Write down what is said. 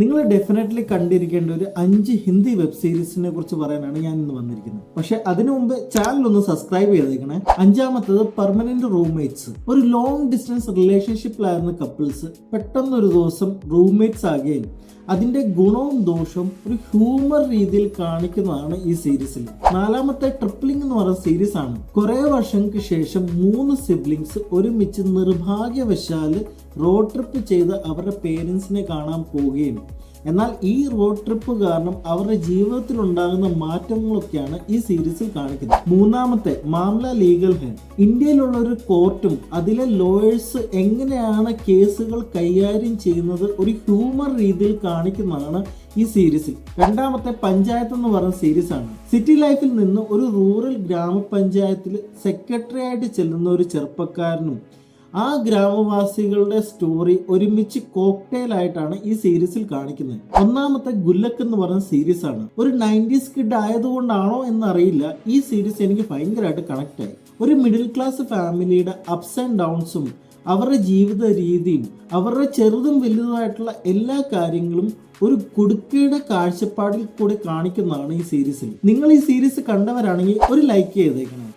നിങ്ങൾ ഡെഫിനറ്റ്ലി കണ്ടിരിക്കേണ്ട ഒരു 5 ഹിന്ദി വെബ് സീരീസിനെ കുറിച്ച് പറയാനാണ് ഞാൻ ഇന്ന് വന്നിരിക്കുന്നത്. പക്ഷെ അതിനു മുമ്പ് ചാനൽ ഒന്ന് സബ്സ്ക്രൈബ് ചെയ്തേക്കണേ. 5ാമത്തത് പെർമനന്റ് റൂംമേറ്റ്സ്. ഒരു ലോങ് ഡിസ്റ്റൻസ് റിലേഷൻഷിപ്പിലായിരുന്ന കപ്പിൾസ് പെട്ടെന്ന് ഒരു ദിവസം റൂംമേറ്റ്സ് ആകുകയും അതിന്റെ ഗുണവും ദോഷവും ഒരു ഹ്യൂമർ രീതിയിൽ കാണിക്കുന്നതാണ് ഈ സീരീസിൽ. 4ാമത്തെ ട്രിപ്ലിംഗ് എന്ന് പറയുന്ന സീരീസ് ആണ്. കുറെ വർഷങ്ങൾക്ക് ശേഷം 3 സിബ്ലിങ്സ് ഒരുമിച്ച് നിർഭാഗ്യവശാല് റോഡ് ട്രിപ്പ് ചെയ്ത് അവരുടെ പേരൻസിനെ കാണാൻ പോവുകയും എന്നാൽ ഈ റോഡ് ട്രിപ്പ് കാരണം അവരുടെ ജീവിതത്തിൽ ഉണ്ടാകുന്ന മാറ്റങ്ങളൊക്കെയാണ് ഈ സീരീസിൽ കാണിക്കുന്നത്. 3ാമത്തെ മാംല ലീഗൽ ഹെ. ഇന്ത്യയിലുള്ള ഒരു കോർട്ടും അതിലെ ലോയേഴ്സ് എങ്ങനെയാണ് കേസുകൾ കൈകാര്യം ചെയ്യുന്നത് ഒരു ഹ്യൂമർ രീതിയിൽ കാണിക്കുന്നതാണ് ഈ സീരീസിൽ. 2ാമത്തെ പഞ്ചായത്ത് എന്ന് പറയുന്ന സീരീസ് ആണ്. സിറ്റി ലൈഫിൽ നിന്ന് ഒരു റൂറൽ ഗ്രാമപഞ്ചായത്തിൽ സെക്രട്ടറി ആയിട്ട് ചെല്ലുന്ന ഒരു ചെറുപ്പക്കാരനും ആ ഗ്രാമവാസികളുടെ സ്റ്റോറി ഒരുമിച്ച് കോക്ടെയിൽ ആയിട്ടാണ് ഈ സീരീസിൽ കാണിക്കുന്നത്. 1ാമത്തെ ഗുല്ലക്ക് എന്ന് പറയുന്ന സീരീസ് ആണ്. ഒരു 90s കിഡ് ആയതുകൊണ്ടാണോ എന്നറിയില്ല, ഈ സീരീസ് എനിക്ക് ഭയങ്കരമായിട്ട് കണക്ട് ആയി. ഒരു മിഡിൽ ക്ലാസ് ഫാമിലിയുടെ അപ്സ് ആൻഡ് ഡൗൺസും അവരുടെ ജീവിത രീതിയും അവരുടെ ചെറുതും വലുതുമായിട്ടുള്ള എല്ലാ കാര്യങ്ങളും ഒരു കുടുക്കയുടെ കാഴ്ചപ്പാടിൽ കൂടി കാണിക്കുന്നതാണ് ഈ സീരീസിൽ. നിങ്ങൾ ഈ സീരീസ് കണ്ടവരാണെങ്കിൽ ഒരു ലൈക്ക് ചെയ്തേക്കണം.